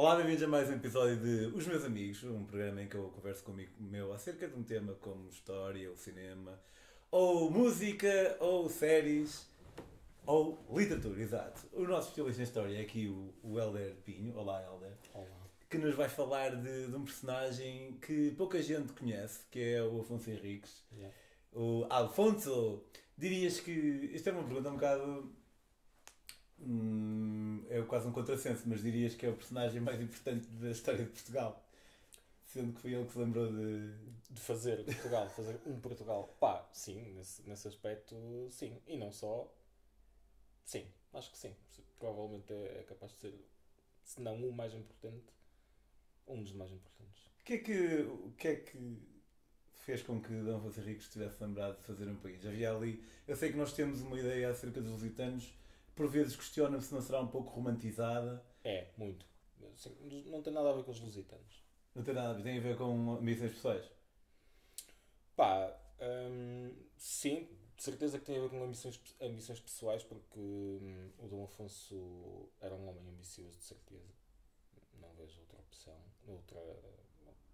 Olá, bem-vindos a mais um episódio de Os Meus Amigos, um programa em que eu converso com um amigo meu acerca de um tema como história, ou cinema, ou música, ou séries, ou literatura, exato. O nosso especialista em história é aqui o Hélder Pinho. Olá, Hélder. Olá. Que nos vai falar de um personagem que pouca gente conhece, que é o Afonso Henriques. Yeah. O Alfonso, dirias que... Isto é uma pergunta um bocado... é quase um contrassenso, mas dirias que é o personagem mais importante da história de Portugal. Sendo que foi ele que se lembrou De fazer Portugal, fazer um Portugal. Pá, sim, nesse aspecto, sim. E não só. Sim, acho que sim. Provavelmente é capaz de ser, se não o mais importante, um dos mais importantes. O que é que fez com que D. Afonso Henriques estivesse lembrado de fazer um país? Havia ali... Eu sei que nós temos uma ideia acerca dos lusitanos, por vezes questiona-me se não será um pouco romantizada. É, muito. Sim, não tem nada a ver com os lusitanos. Não tem nada a ver, tem a ver com ambições pessoais. Pá, sim, de certeza que tem a ver com ambições pessoais, porque o Dom Afonso era um homem ambicioso, de certeza. Não vejo outra opção,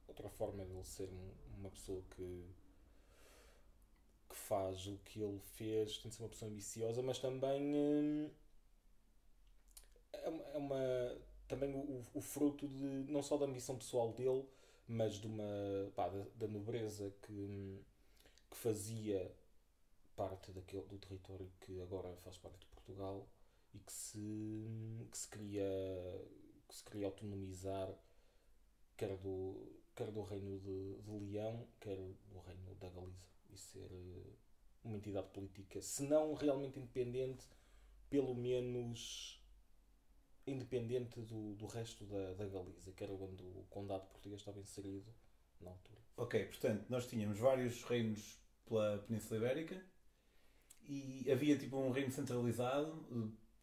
outra forma de ele ser uma pessoa que faz o que ele fez, tem de ser uma pessoa ambiciosa, mas também é uma também o fruto de não só da ambição pessoal dele, mas de da nobreza que fazia parte do território que agora faz parte de Portugal e que se queria autonomizar, quer do reino de Leão, quer do reino da Galiza, e ser uma entidade política, se não realmente independente, pelo menos independente do resto da Galiza, que era onde o condado português estava inserido na altura. Ok, portanto, nós tínhamos vários reinos pela Península Ibérica e havia tipo um reino centralizado,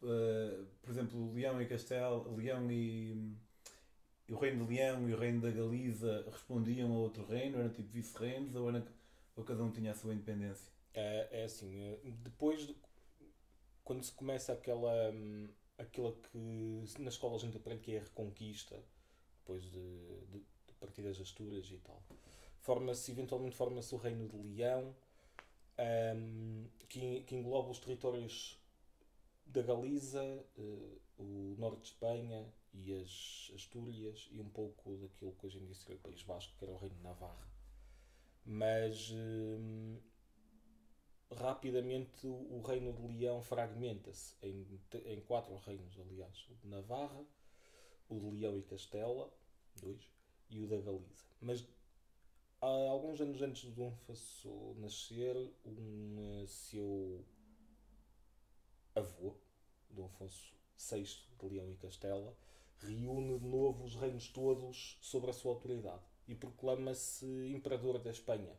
por exemplo, Leão e Castelo, e o reino de Leão e o reino da Galiza respondiam a outro reino, eram tipo vice-reinos ou cada um tinha a sua independência? É assim, quando se começa aquela que nas escolas a gente aprende que é a Reconquista, depois de partir das Astúrias e tal, eventualmente forma-se o Reino de Leão, que engloba os territórios da Galiza, o norte de Espanha e as Astúrias e um pouco daquilo que hoje em dia seria o País Vasco, que era o Reino de Navarra. Mas rapidamente o Reino de Leão fragmenta-se em quatro reinos, aliás: o de Navarra, o de Leão e Castela, dois, e o da Galiza. Mas há alguns anos antes de Dom Afonso nascer, seu avô, Dom Afonso VI de Leão e Castela, reúne de novo os reinos todos sob a sua autoridade e proclama-se Imperador da Espanha.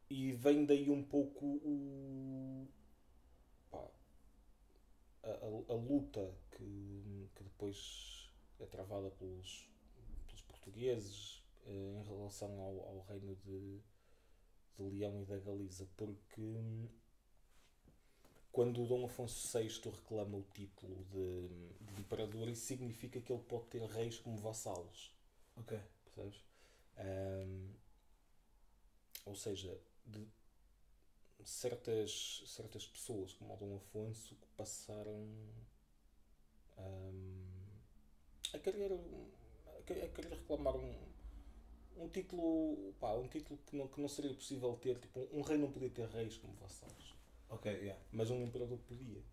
E vem daí um pouco a luta que depois é travada pelos portugueses em relação ao reino de Leão e da Galiza, porque quando o Dom Afonso VI reclama o título de imperador, isso significa que ele pode ter reis como vassalos. Ok. Percebes? Ou seja, de certas pessoas, como o Dom Afonso, que passaram a querer, a querer reclamar um título que não seria possível ter. Tipo, um rei não podia ter reis como vassalos, Ok, yeah. mas um imperador podia.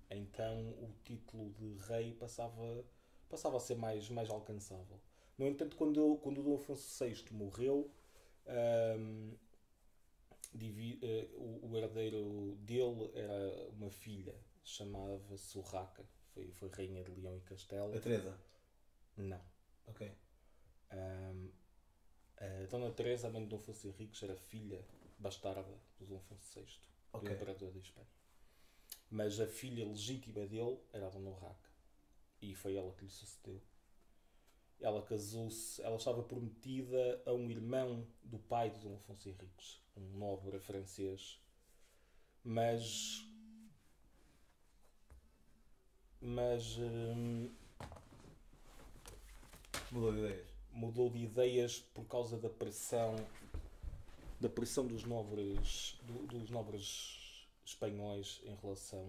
Então o título de rei passava a ser mais alcançável. No entanto, quando o Dom Afonso VI morreu, o herdeiro dele era uma filha, chamava-se Urraca, foi rainha de Leão e Castelo. A Teresa. Não. Ok. A Dona Teresa, a mãe de Dom Afonso Henriques, era filha bastarda do Dom Afonso VI, Ok. do imperador da Espanha. Mas a filha legítima dele era a Dona Urraca, e foi ela que lhe sucedeu. Ela casou-se, ela estava prometida a um irmão do pai de Dom Afonso Henriques, um nobre francês, mas mas Mudou de ideias. mudou de ideias por causa da pressão dos nobres dos nobres espanhóis em relação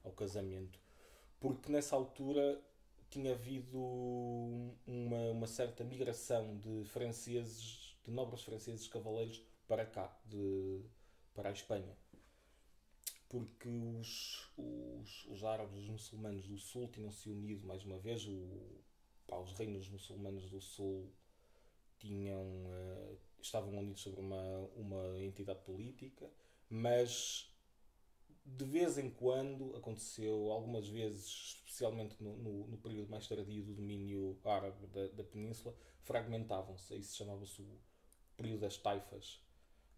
ao casamento, porque nessa altura tinha havido uma certa migração de franceses, de nobres franceses cavaleiros para cá, para a Espanha, porque os árabes, os muçulmanos do sul tinham se unido mais uma vez. Os reinos muçulmanos do sul estavam unidos sobre uma entidade política, mas de vez em quando aconteceu, algumas vezes, especialmente no período mais tardio do domínio árabe da península, fragmentavam-se. Isso chamava-se o período das taifas.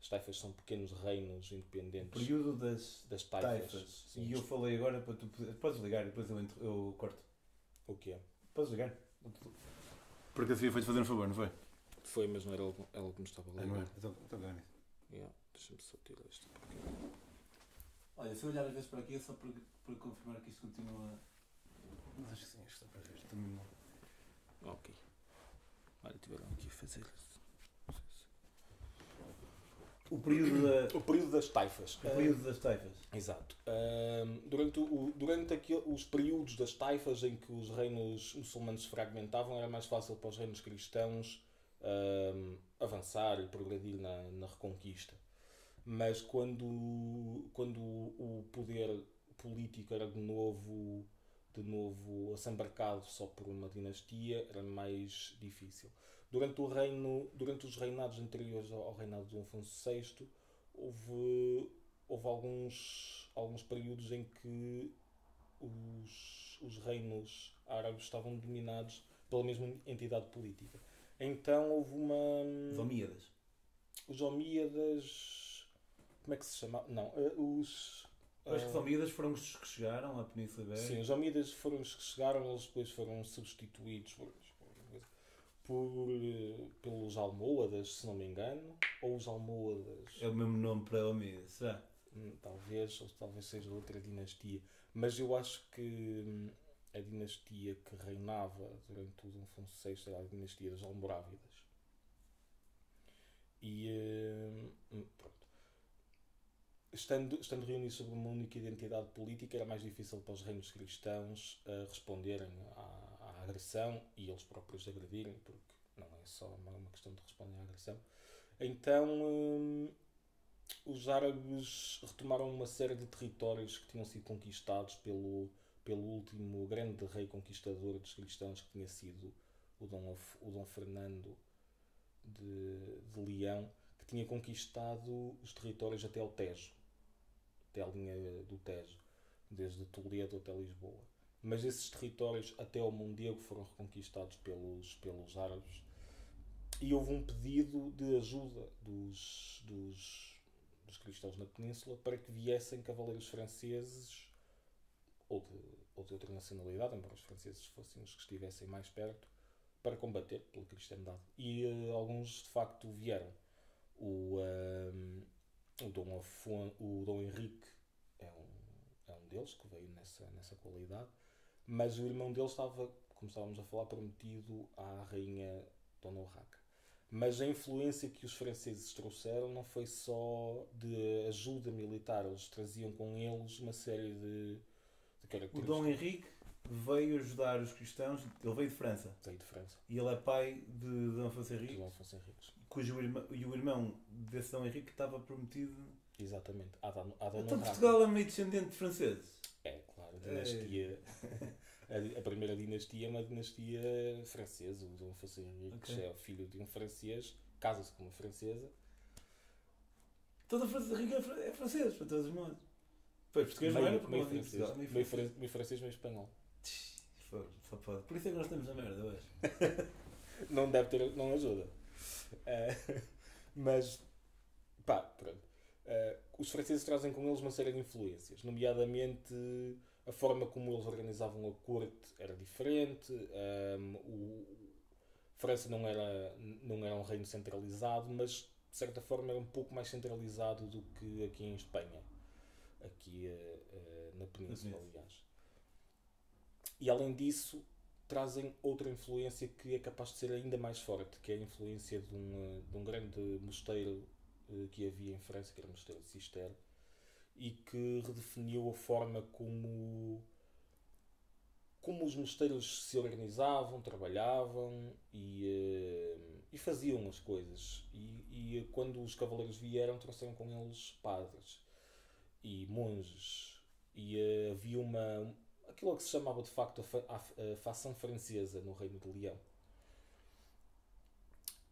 As taifas são pequenos reinos independentes. O período das taifas. Sim. E eu falei agora para tu podes ligar e depois eu corto. O quê? Podes ligar? Porque a Sofia foi-te fazer um favor, não foi? Foi, mas não era ela que me estava a ligar. Não é? Então bem. Yeah. Deixa-me só tirar isto. Olha, se eu olhar às vezes para aqui é só para confirmar que isto continua. Mas acho que sim, isto está para ver. Também não. Ok. Olha, tiveram aqui a fazer isso. O período das taifas. O período das taifas. Exato. Durante os períodos das taifas em que os reinos muçulmanos se fragmentavam, era mais fácil para os reinos cristãos avançar e progredir na reconquista. Mas quando o poder político era de novo assambarcado só por uma dinastia, era mais difícil. Durante os reinados anteriores ao reinado de Dom Afonso VI, houve alguns períodos em que os reinos árabes estavam dominados pela mesma entidade política. Então houve Os Omíadas. Os Omíadas... Como é que se chama? Não, acho que os Omíadas foram os que chegaram à Península Ibérica. Sim, os Omíadas foram os que chegaram, eles depois foram substituídos pelos Almohadas, se não me engano, ou os Almohadas. É o mesmo nome para Omíadas, será? Talvez seja outra dinastia, mas eu acho que a dinastia que reinava durante o Dom Afonso VI era a dinastia dos Almorávidas. E pronto. Estando reunidos sobre uma única identidade política, era mais difícil para os reinos cristãos responderem à agressão e eles próprios agredirem, porque não é só uma questão de responder à agressão. Então os árabes retomaram uma série de territórios que tinham sido conquistados pelo último grande rei conquistador dos cristãos, que tinha sido o Dom Fernando de Leão, que tinha conquistado os territórios até ao Tejo, até a linha do Tejo, desde Toledo até Lisboa. Mas esses territórios até ao Mondego foram reconquistados pelos árabes, e houve um pedido de ajuda dos cristãos na península para que viessem cavaleiros franceses ou de outra nacionalidade, embora os franceses fossem os que estivessem mais perto, para combater pela cristandade. E alguns de facto vieram. O Dom Henrique é um deles, que veio nessa qualidade, mas o irmão dele estava, como estávamos a falar, prometido à rainha Dona Urraca. Mas a influência que os franceses trouxeram não foi só de ajuda militar, eles traziam com eles uma série de características. O Dom Henrique veio ajudar os cristãos, ele veio de França. Veio de França. E ele é pai de Dom Afonso Henriques. De Dom Afonso Henriques. O irmão desse Dom Henrique estava prometido... Exatamente. À Dona Então Urraca. Portugal é meio descendente de franceses. É, claro, a dinastia... A primeira dinastia é uma dinastia francesa. O Dom Afonso Henriques é o filho de um francês, casa-se com uma francesa. Toda a França rica é francês, para todos os modos. Foi português, não era? Meio francês, meio espanhol. Só pode. Por isso é que nós estamos a merda hoje. Não deve ter, não ajuda. Mas, pá, pronto. Os franceses trazem com eles uma série de influências, nomeadamente a forma como eles organizavam a corte era diferente. França não era um reino centralizado, mas de certa forma era um pouco mais centralizado do que aqui em Espanha, aqui na Península, aliás. E além disso, trazem outra influência que é capaz de ser ainda mais forte, que é a influência de um grande mosteiro que havia em França, que era o mosteiro de Cister, e que redefiniu a forma como os mosteiros se organizavam, trabalhavam e faziam as coisas. E quando os cavaleiros vieram, trouxeram com eles padres e monges. E havia aquilo que se chamava de facto a facção francesa no Reino de Leão.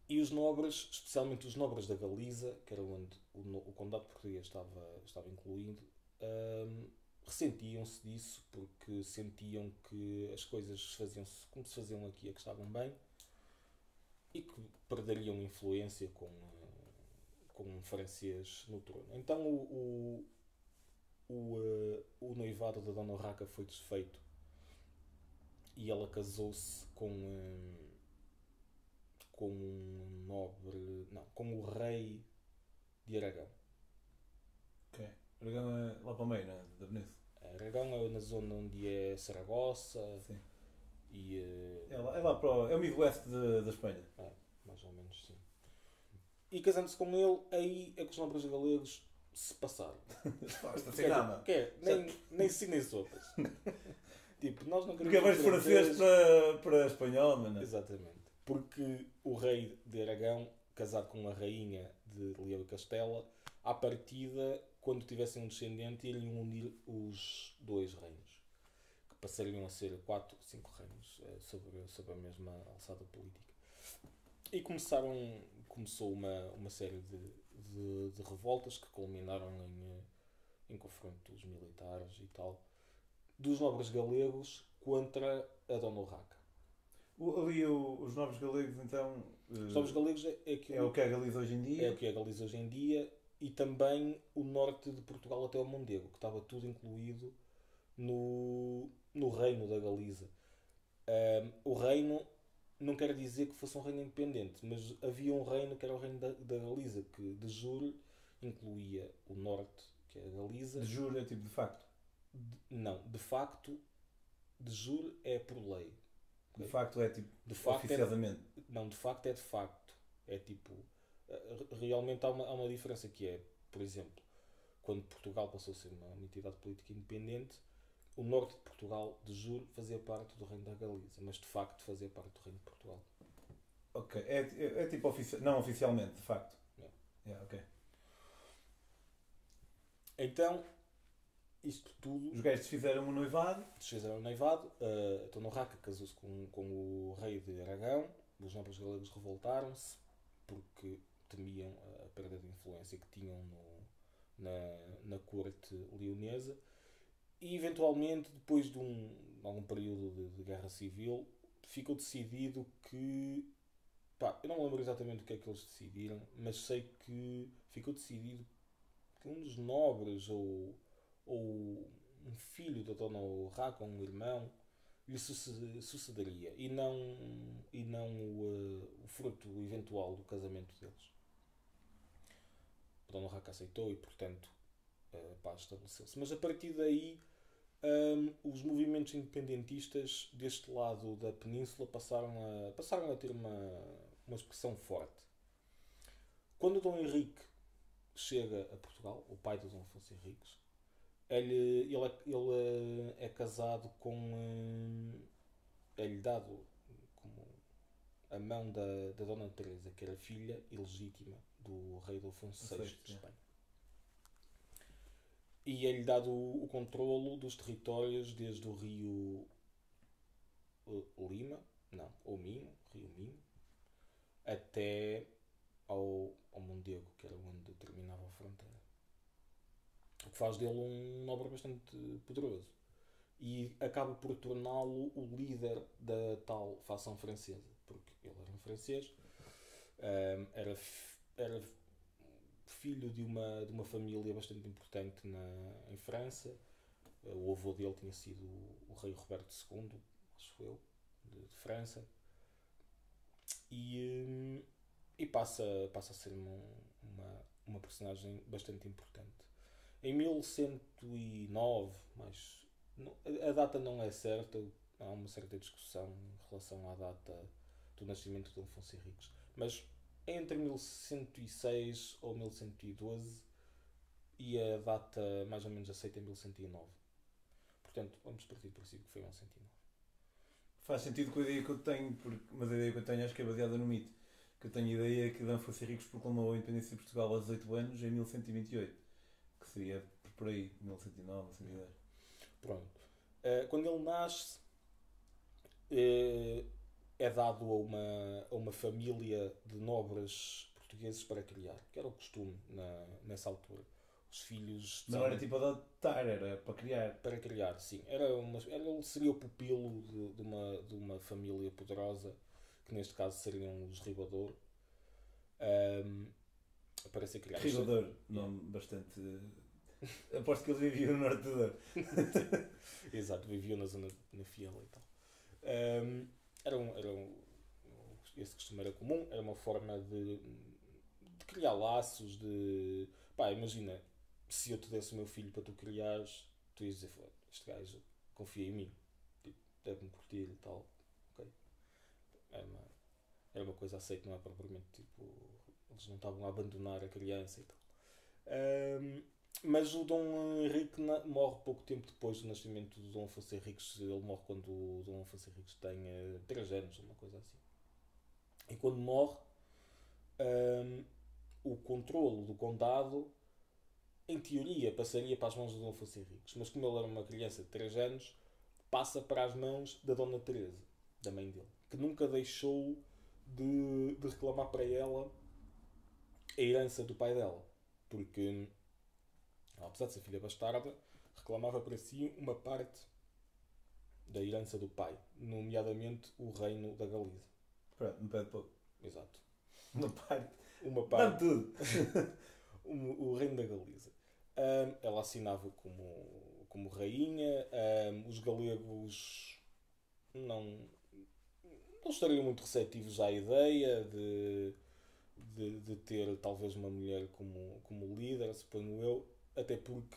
E os nobres, especialmente os nobres da Galiza, que era onde o condado português estava incluído, ressentiam-se disso porque sentiam que as coisas faziam-se como se faziam aqui, é que estavam bem, e que perderiam influência com um francês no trono. Então o noivado da Dona Urraca foi desfeito e ela casou-se com um nobre, não, com o rei de Aragão. Ok. Aragão é lá para o meio, né? Da Benício. Aragão é na zona onde é Saragossa. Sim. E, é lá para é o Midwest da Espanha. Mais ou menos, sim. E casando-se com ele, aí é que os nobres galegos se passaram. Sem nada. Nem sim nem sopas. Tipo, nós não queremos. Porque é mais francês para espanhol, mas não. Exatamente. Porque o rei de Aragão, casado com a rainha de Leão e Castela, à partida, quando tivessem um descendente, iriam unir os dois reinos, que passariam a ser 4 ou 5 reinos sobre a mesma alçada política. E começou uma série de revoltas que culminaram em confrontos militares e tal, dos nobres galegos contra a Dona Urraca. Ali os nobres galegos, então. Os nobres galegos é o que é a Galiza hoje em dia. É o que é a Galiza hoje em dia, e também o norte de Portugal até ao Mondego, que estava tudo incluído no reino da Galiza. O reino não quer dizer que fosse um reino independente, mas havia um reino que era o reino da Galiza, que de jure incluía o norte, que é a Galiza. De jure é tipo de facto? Não, de facto, de jure é por lei. De facto é tipo de facto oficiosamente? Não, de facto é de facto. É tipo... Realmente há uma diferença que é, por exemplo, quando Portugal passou a ser uma entidade política independente, o norte de Portugal, de jure, fazia parte do reino da Galiza, mas de facto fazia parte do reino de Portugal. Ok, é tipo não oficialmente, de facto. Ok. Então, isto tudo... Os gajos fizeram um noivado. A Dona Urraca casou-se com o rei de Aragão. Os nobres galegos revoltaram-se porque temiam a perda de influência que tinham na corte leonesa. E eventualmente, depois de algum período de guerra civil, ficou decidido que... eu não lembro exatamente o que é que eles decidiram, mas sei que ficou decidido que um dos nobres ou um filho da Dona Urraca, um irmão, lhe sucederia e não o fruto eventual do casamento deles. A Dona Urraca aceitou e, portanto, a paz estabeleceu-se. Mas a partir daí, os movimentos independentistas deste lado da península passaram a ter uma expressão forte. Quando o Dom Henrique chega a Portugal, o pai do Dom Afonso Henriques, ele é casado com... é-lhe dado como a mão da Dona Teresa, que era filha ilegítima do rei Dom Afonso VI de Espanha. E é-lhe dado o controlo dos territórios desde o rio Minho, rio Minho, até ao Mondego, que era onde terminava a fronteira. O que faz dele um nobre bastante poderoso. E acaba por torná-lo o líder da tal facção francesa. Porque ele era um francês, era filho de uma família bastante importante em França. O avô dele tinha sido o rei Roberto II, acho eu, de França. E passa a ser uma personagem bastante importante. Em 1109, mas a data não é certa, há uma certa discussão em relação à data do nascimento de Dom Afonso Henriques. Mas entre 1106 ou 1112 e a data mais ou menos aceita em 1109. Portanto, vamos partir do princípio que foi 1109. Faz sentido com a ideia que eu tenho, mas a ideia que eu tenho acho que é baseada no mito. Que eu tenho a ideia que Dom Afonso Henriques proclamou a independência de Portugal aos 18 anos em 1128. Que seria por aí, 1109, 1110. Pronto. Quando ele nasce, é dado a uma família de nobres portugueses para criar, que era o costume nessa altura. Os filhos Não era tipo adotar, era para criar. para criar, sim. Ele seria o pupilo de uma família poderosa, que neste caso seriam os Ribador, para ser criado. Ribador, nome bastante. Aposto que eles viviam no norte do Douro. Exato, viviam na zona na Fiela e tal. Esse costume era comum, era uma forma de criar laços, de... Pá, imagina, se eu te desse o meu filho para tu criares, tu ias dizer, este gajo confia em mim, tipo, deve-me curtir e tal. Okay. Era uma coisa aceita, não é propriamente tipo, eles não estavam a abandonar a criança e tal. Mas o Dom Henrique morre pouco tempo depois do nascimento do Dom Afonso Henriques. Ele morre quando o Dom Afonso Henriques tem 3 anos, uma coisa assim. E quando morre, o controlo do condado, em teoria, passaria para as mãos do Dom Afonso Henriques. Mas como ele era uma criança de 3 anos, passa para as mãos da Dona Teresa, da mãe dele, que nunca deixou de reclamar para ela a herança do pai dela. Porque, apesar de ser filha bastarda, reclamava para si uma parte da herança do pai, nomeadamente o reino da Galiza. Pronto, me pede pouco. Exato. Uma parte. Uma Dá-me parte. tudo. O reino da Galiza. Ela assinava como rainha. Os galegos não estariam muito receptivos à ideia de ter talvez uma mulher como líder, suponho eu, até porque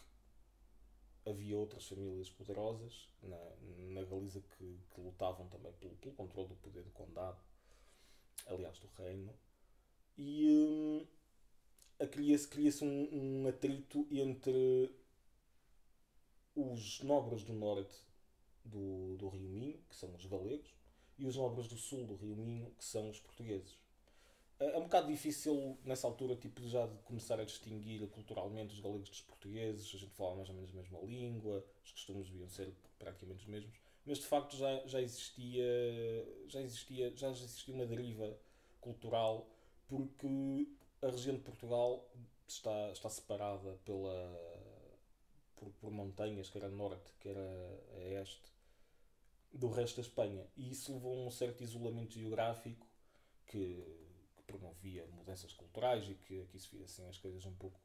havia outras famílias poderosas na Galiza que lutavam também pelo controle do poder do condado, aliás do reino, e cria-se um atrito entre os nobres do norte do Rio Minho, que são os galegos, e os nobres do sul do Rio Minho, que são os portugueses. É um bocado difícil nessa altura tipo, já de começar a distinguir culturalmente os galegos dos portugueses. A gente falava mais ou menos a mesma língua, os costumes deviam ser praticamente os mesmos, mas de facto já existia uma deriva cultural, porque a região de Portugal está separada por montanhas, quer a norte, quer a este, do resto da Espanha. E isso levou a um certo isolamento geográfico que promovia mudanças culturais e que aqui se via assim as coisas um pouco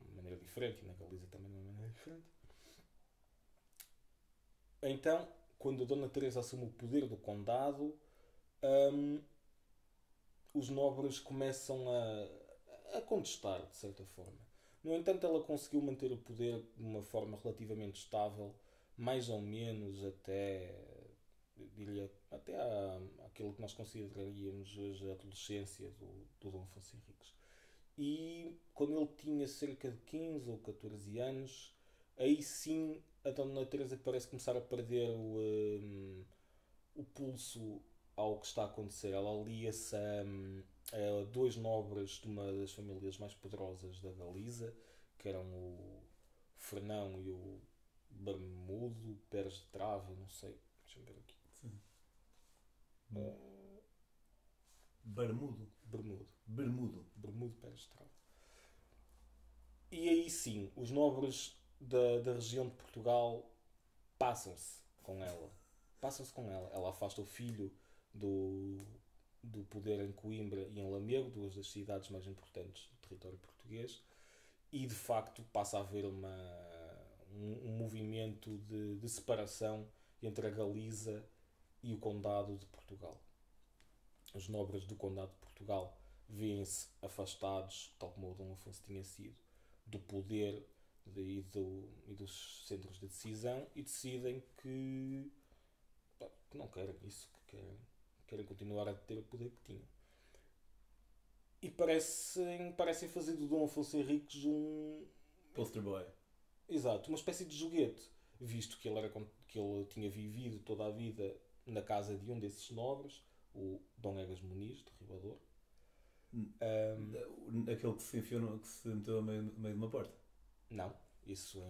de maneira diferente, e na Galiza também de uma maneira diferente. Então, quando a Dona Teresa assume o poder do condado, os nobres começam a contestar, de certa forma. No entanto, ela conseguiu manter o poder de uma forma relativamente estável, mais ou menos até, eu diria, até aquilo que nós consideraríamos hoje a adolescência do Dom Afonso Henriques. E quando ele tinha cerca de 15 ou 14 anos, aí sim a Dona Teresa parece começar a perder o pulso ao que está a acontecer. Ela alia-se a 2 nobres de uma das famílias mais poderosas da Galiza, que eram o Fernão e o Bermudo, Pérez de Trave, não sei, deixa-me ver aqui. Sim. Bermudo Pérez de Trave. E aí sim, os nobres da região de Portugal passam-se com ela. Ela afasta o filho do poder em Coimbra e em Lamego, 2 das cidades mais importantes do território português, e de facto passa a haver um movimento de separação entre a Galiza e o Condado de Portugal. Os nobres do Condado de Portugal vêem-se afastados, tal como o Dom Afonso tinha sido, do poder e dos centros de decisão, e decidem que que não querem isso, que querem continuar a ter o poder que tinham. E parecem fazer do Dom Afonso Henriques Poster boy. exato, uma espécie de joguete, visto que que ele tinha vivido toda a vida na casa de um desses nobres, o Dom Egas Muniz, de Ribador. Aquele que se enfiou, que se meteu a meio de uma porta. Não, isso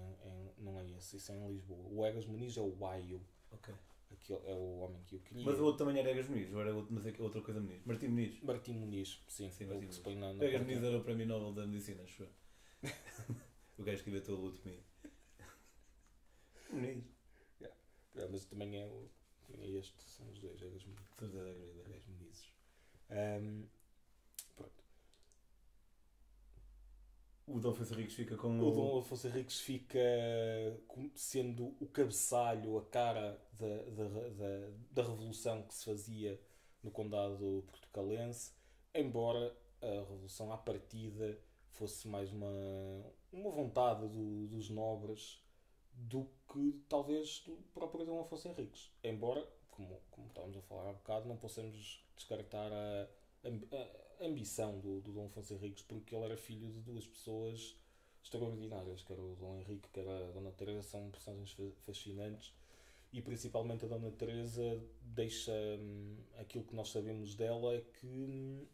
não é esse, isso é em Lisboa. O Egas Muniz é o Baio. Ok. Aquele é o homem que o queria. Mas o outro também era Egas Muniz, ou era outro, mas é outra coisa Muniz. Martim Muniz. Martim Muniz, sim, Sim, é o Martim que se Muniz. põe na Egas porta. Muniz era o prémio Nobel da Medicina, acho eu. O gajo que inventou a leucemia. Muniz. Mas também é este, são os dois, Egas Muniz. São os dois Egas Egas Munizes. Pronto. O Dom Afonso Henriques fica com O Dom Afonso Henriques fica sendo o cabeçalho, a cara da revolução que se fazia no Condado Portucalense, embora a revolução à partida fosse mais uma vontade dos nobres do que talvez do próprio Dom Afonso Henriques. Embora, como estávamos a falar há bocado, não possamos descartar a ambição do Dom Afonso Henriques, porque ele era filho de duas pessoas extraordinárias, que era o Dom Henrique, que era a Dona Teresa, são personagens fascinantes, e principalmente a Dona Teresa deixa aquilo que nós sabemos dela, é que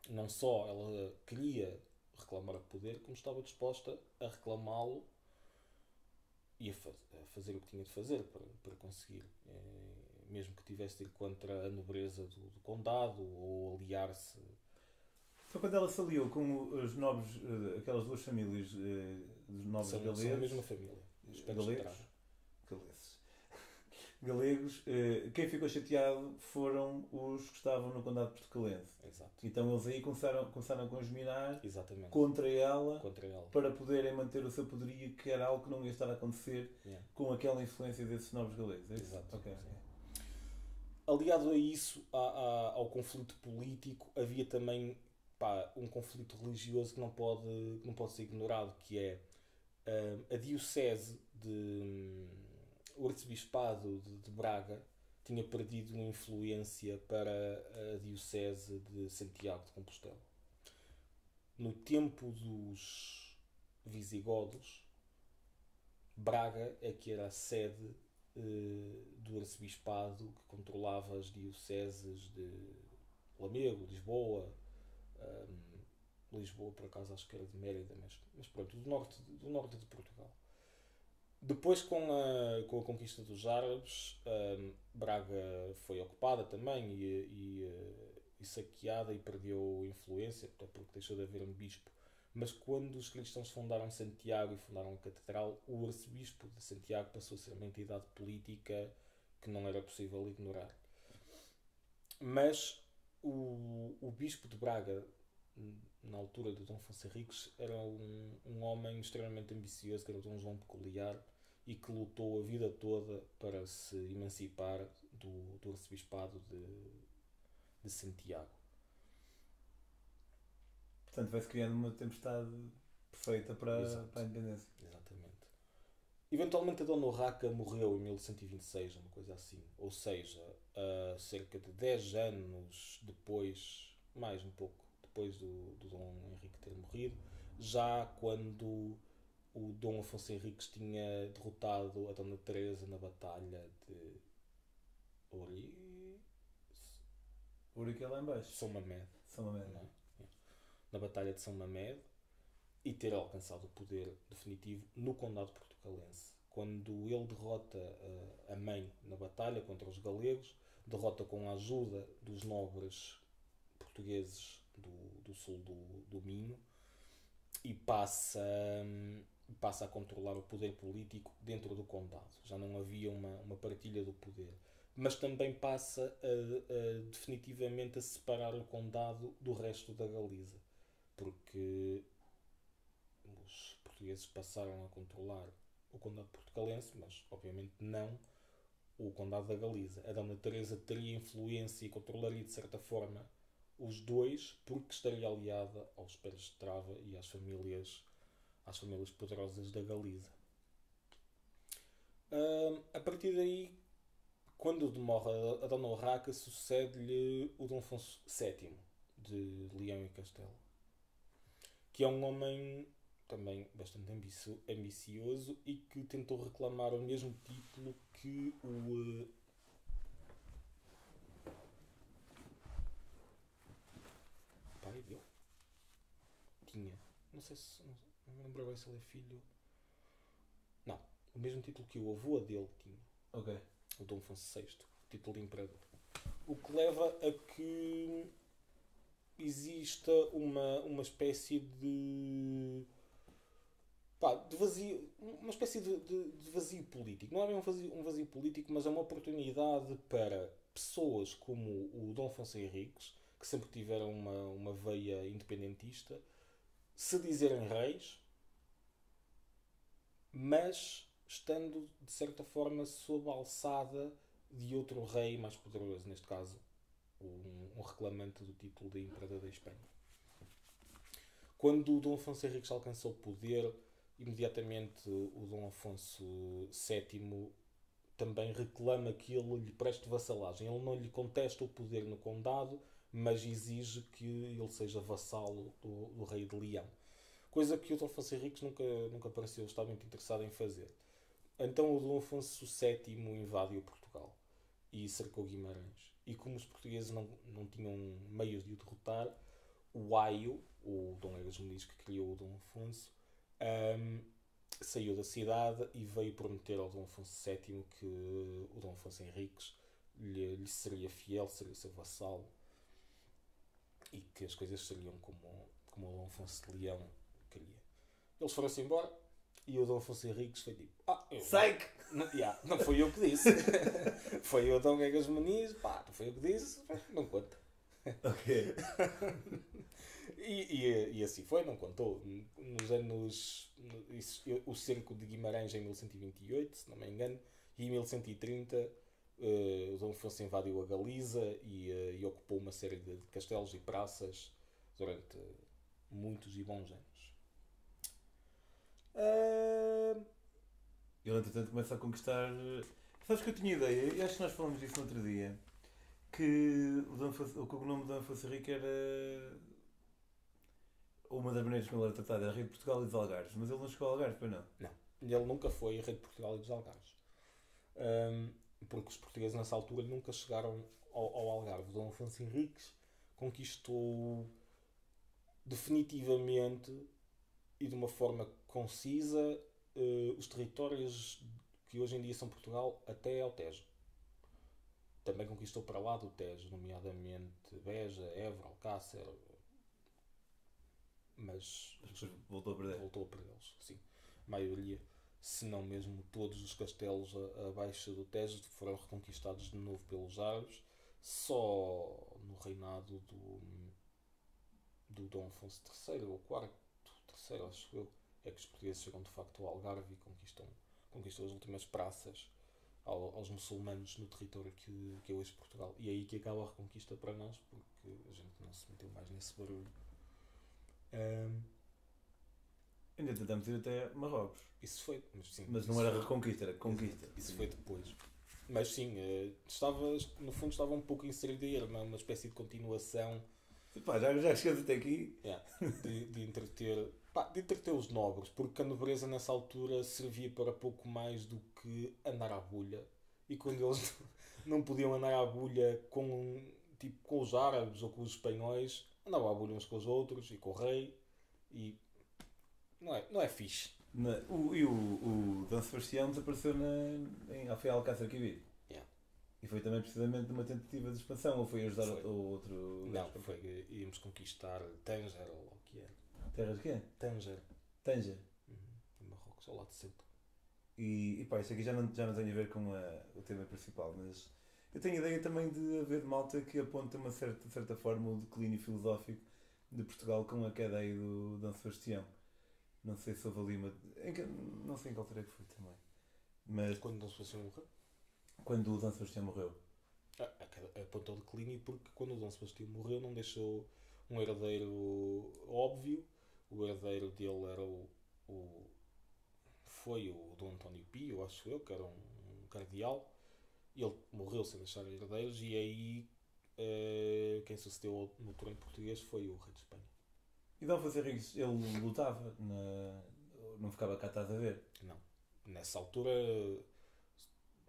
não só ela queria reclamar o poder, como estava disposta a reclamá-lo e a fazer o que tinha de fazer para conseguir. Mesmo que tivesse de ir contra a nobreza do condado ou aliar-se. Foi quando ela se aliou com os nobres, aquelas duas famílias dos nobres galegos. São a mesma família. Galegos, quem ficou chateado foram os que estavam no Condado Portucalense. Exato. Então eles aí começaram a conspirar Exatamente. contra ela para para poderem manter o seu poderio, que era algo que não ia estar a acontecer com aquela influência desses nobres galegos. É isso? Exato. Okay. Aliado a isso, ao conflito político, havia também um conflito religioso que não pode ser ignorado, que é a diocese o arcebispado de Braga tinha perdido uma influência para a diocese de Santiago de Compostela. No tempo dos visigodos, Braga é que era a sede do arcebispado que controlava as dioceses de Lamego, Lisboa, por acaso acho que era de Mérida, mas pronto, do norte de Portugal. Depois, com a conquista dos árabes, Braga foi ocupada também e saqueada e perdeu influência, até porque deixou de haver um bispo. Mas quando os cristãos fundaram Santiago e fundaram a catedral, o arcebispo de Santiago passou a ser uma entidade política que não era possível ignorar. Mas o bispo de Braga, na altura do Dom Afonso Henriques, era um homem extremamente ambicioso, que era o Dom João Peculiar, e que lutou a vida toda para se emancipar do arcebispado de Santiago. Portanto, vai-se criando uma tempestade perfeita para a independência. Exatamente. Eventualmente a Dona Urraca morreu em 1126, uma coisa assim. Ou seja, cerca de 10 anos depois, mais um pouco, depois do Dom Henrique ter morrido, já quando o Dom Afonso Henriques tinha derrotado a Dona Teresa na batalha de Urique é lá em baixo. São Mamed. Na batalha de São Mamed, e ter alcançado o poder definitivo no Condado Portucalense. Quando ele derrota a mãe na batalha contra os galegos, derrota com a ajuda dos nobres portugueses do sul do Minho, e passa a controlar o poder político dentro do condado. Já não havia uma partilha do poder. Mas também passa definitivamente a separar o condado do resto da Galiza, porque os portugueses passaram a controlar o condado portucalense, mas obviamente não o condado da Galiza. A Dona Teresa teria influência e controlaria de certa forma os dois, porque estaria aliada aos Pérez de Trava e às famílias poderosas da Galiza. A partir daí quando morre a Dona Urraca, sucede-lhe o Dom Afonso VII de Leão e Castelo, que é um homem também bastante ambicioso e que tentou reclamar o mesmo título que o pai dele tinha. Não sei se. Não me lembro bem se ele é filho. Não, o mesmo título que o avô dele tinha. Ok. O Dom Afonso VI, título de imperador. O que leva a que exista uma espécie de. Pá, de vazio. Uma espécie de vazio político. Não é bem um vazio político, mas é uma oportunidade para pessoas como o Dom Afonso Henriques, que sempre tiveram uma veia independentista, se dizerem reis, mas estando de certa forma sob a alçada de outro rei mais poderoso, neste caso um reclamante do título de imperador da Espanha. Quando o Dom Afonso Henriques alcançou o poder, imediatamente o Dom Afonso VII também reclama que ele lhe preste vassalagem. Ele não lhe contesta o poder no condado, mas exige que ele seja vassalo do rei de Leão. Coisa que o Dom Afonso Henriques nunca pareceu estar muito interessado em fazer. Então o Dom Afonso VII invadiu Portugal e cercou Guimarães. E como os portugueses não tinham meios de o derrotar, o Aio, o Dom Egas Muniz que criou o Dom Afonso, saiu da cidade e veio prometer ao Dom Afonso VII que o Dom Afonso Henriques lhe seria fiel, seria seu vassalo e que as coisas seriam como o Dom Afonso de Leão queria. Eles foram-se embora e o Dom Afonso Henriques foi tipo: Psych! Não foi eu que disse. Foi o Dom Egas Muniz, não foi eu que disse, não conta. Ok. E assim foi, não contou. Nos anos. O cerco de Guimarães em 1128, se não me engano, e em 1130 o Dom Afonso invadiu a Galiza e ocupou uma série de castelos e praças durante muitos e bons anos. Ele, entretanto, começa a conquistar. Sabes que eu tinha ideia, e acho que nós falamos disso no outro dia, que o nome de Dom Afonso Henrique era. Uma das maneiras como ele era tratado era rei de Portugal e dos Algarves, mas ele não chegou ao Algarve, pois não? Não. Ele nunca foi rei de Portugal e dos Algarves. Porque os portugueses nessa altura nunca chegaram ao Algarve. Dom Afonso Henriques conquistou definitivamente e de uma forma concisa os territórios que hoje em dia são Portugal até ao Tejo. Também conquistou para lá do Tejo, nomeadamente Beja, Évora, Alcácer, mas voltou a perder. Voltou a perdê-los, sim. A maioria, se não mesmo todos os castelos abaixo do Tejo foram reconquistados de novo pelos árabes. Só no reinado do Dom Afonso III, ou IV, terceiro acho eu, é que os portugueses chegam de facto ao Algarve e conquistam as últimas praças aos muçulmanos no território que é hoje Portugal. E é aí que acaba a reconquista para nós, porque a gente não se meteu mais nesse barulho. Ainda tentamos ir até Marrocos. Isso foi, sim, mas não era reconquista, era conquista. Isso foi depois. Mas sim, no fundo estava um pouco inserido aí, era uma espécie de continuação. Pá, já chegas até aqui. De entreter os nobres, porque a nobreza nessa altura servia para pouco mais do que andar à bulha. E quando eles não podiam andar à bulha com os árabes ou com os espanhóis, andavam à bulha uns com os outros e com o rei. E não é fixe. O Dom Sebastião desapareceu foi Alcácer Quibir. E foi também precisamente numa tentativa de expansão, ou foi ajudar outro... Não, íamos conquistar Tanger, ou o que era. Terras de quê? Tanger. Em Marrocos, ao lado de Ceuta. E pá, isto aqui já não tem a ver com o tema principal, mas eu tenho a ideia também de haver malta que aponta uma certa forma o declínio filosófico de Portugal com a queda aí do Dom Sebastião. Não sei se houve ali não sei em que altura é que foi também. Mas quando o Dom Sebastião morreu? Quando o Dom Sebastião morreu. Apontou o declínio porque quando o Dom Sebastião morreu não deixou um herdeiro óbvio. O herdeiro dele era foi o Dom António Pio, acho eu, que era um cardeal. Ele morreu sem deixar herdeiros e aí quem sucedeu no trono português foi o rei de Espanha. E Dom Afonso Henriques, ele lutava, não ficava cá, estás a ver? Não. Nessa altura,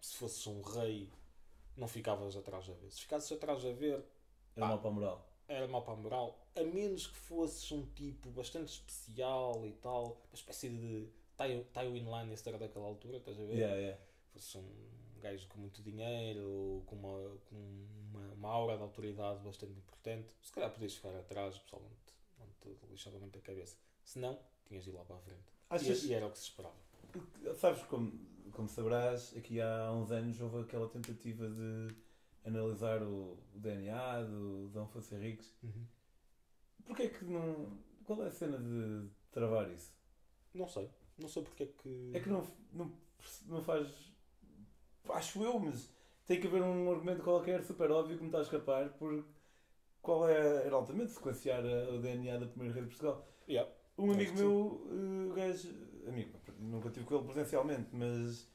se fosses um rei, não ficavas atrás a ver. Se ficasses atrás a ver, Era mau para a moral. era mau para a moral. A menos que fosses um tipo bastante especial e tal, uma espécie de Tywin Lannister daquela altura, estás a ver? Yeah. Fosse um gajo com muito dinheiro, com uma aura de autoridade bastante importante, se calhar podias ficar atrás, o pessoal não te lixava muito a cabeça. Se não, tinhas de ir lá para a frente. E era o que se esperava. Sabes, como saberás, aqui há uns anos houve aquela tentativa de analisar o DNA do Dom Afonso Henriques. Uhum. Porquê é que não... Qual é a cena de travar isso? Não sei porque é que... É que não faz... Acho eu, mas tem que haver um argumento qualquer super óbvio que me está a escapar, porque qual era altamente sequenciar o DNA da primeira rei de Portugal. Yeah. Um amigo meu, amigo, nunca tive com ele presencialmente, mas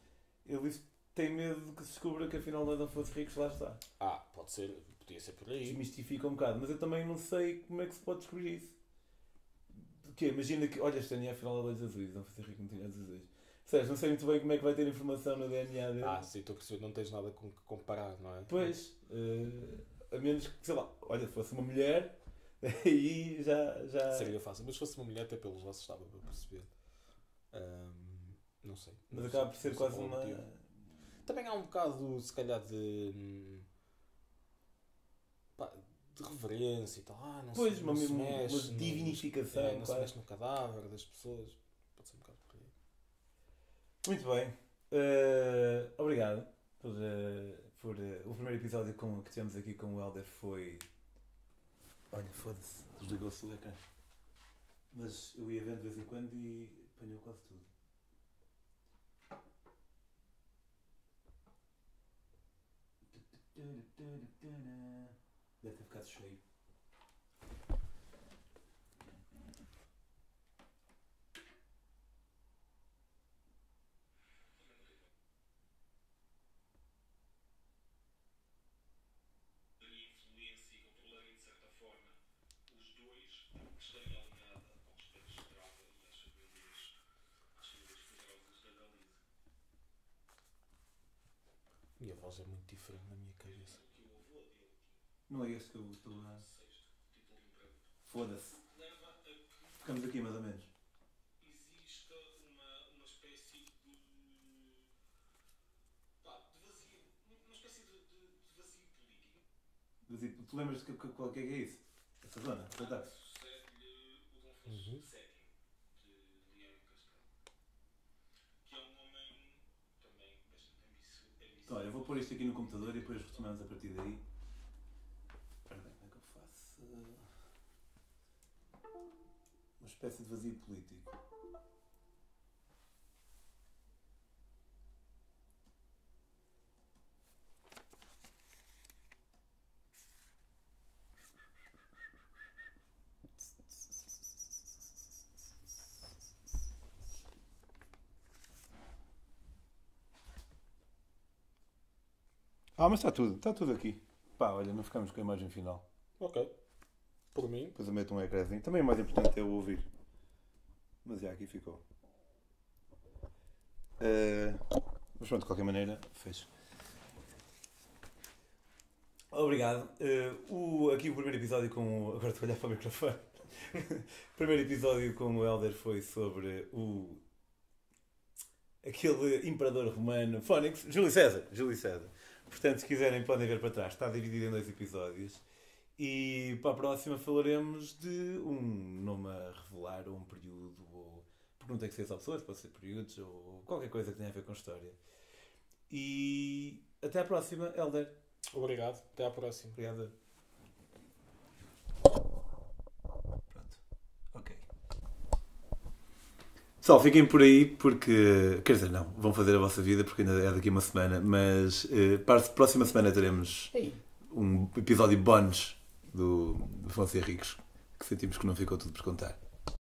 ele disse que tem medo que se descubra que afinal não é Dom Afonso Henriques, lá está. Podia ser por aí. Desmistifica um bocado, mas eu também não sei como é que se pode descobrir isso. Imagina que, olha, este DNA afinal é olhos azuis, Dom Afonso Henriques não tinha olhos azuis. Percebes? Não sei muito bem como é que vai ter informação no DNA dele. Sim, estou a perceber, não tens nada com que comparar, não é? Pois, a menos que, sei lá, olha, fosse uma mulher, aí já... Seria fácil, mas se fosse uma mulher até pelos ossos estava para perceber. Não sei. Mas acaba por ser quase uma... motivo. Também há um bocado, se calhar, de reverência e tal. Não pois, sei, uma mexe divinificação. não se mexe no cadáver das pessoas. Pode ser um bocado por aí. Muito bem. Obrigado por o primeiro episódio que tivemos aqui com o Helder foi... Olha, foda-se, desligou-se o ecrã. Mas eu ia vendo de vez em quando e apanhou quase tudo. Deve ter ficado cheio. E a voz é muito diferente na minha cabeça. Não é este que eu estou a... Foda-se. Ficamos aqui mais ou menos. Existe uma espécie de vazio. Uma espécie de vazio político. Tu lembras qual que é isso? Essa zona? Sucede-lhe o Dom Afonso VII de Leão e Castelo. Que é um homem também bastante ambicioso. Então, olha, eu vou pôr isto aqui no computador e depois retomamos a partir daí. Ora bem, como é que eu faço? Uma espécie de vazio político. Mas está tudo aqui. Pá, olha, não ficamos com a imagem final. Ok. Por mim. Depois eu meto um ecrãzinho. Também o mais importante é o ouvir. Mas já aqui ficou. Mas pronto, de qualquer maneira, fecho. Obrigado. Aqui o primeiro episódio com agora estou a olhar para o microfone. O primeiro episódio com o Helder foi sobre aquele imperador romano, Fónix, Júlio César. Portanto, se quiserem podem ver para trás. Está dividido em 2 episódios. E para a próxima falaremos de um nome a revelar, ou um período, ou... porque não tem que ser só pessoas, pode ser períodos, ou qualquer coisa que tenha a ver com história. E até à próxima, Helder. Obrigado. Até à próxima. Obrigado. Pronto. Ok. Pessoal, fiquem por aí porque... Quer dizer, não. Vão fazer a vossa vida porque ainda é daqui a uma semana. Mas para a próxima semana teremos um episódio bónus do Afonso Henriques que sentimos que não ficou tudo por contar.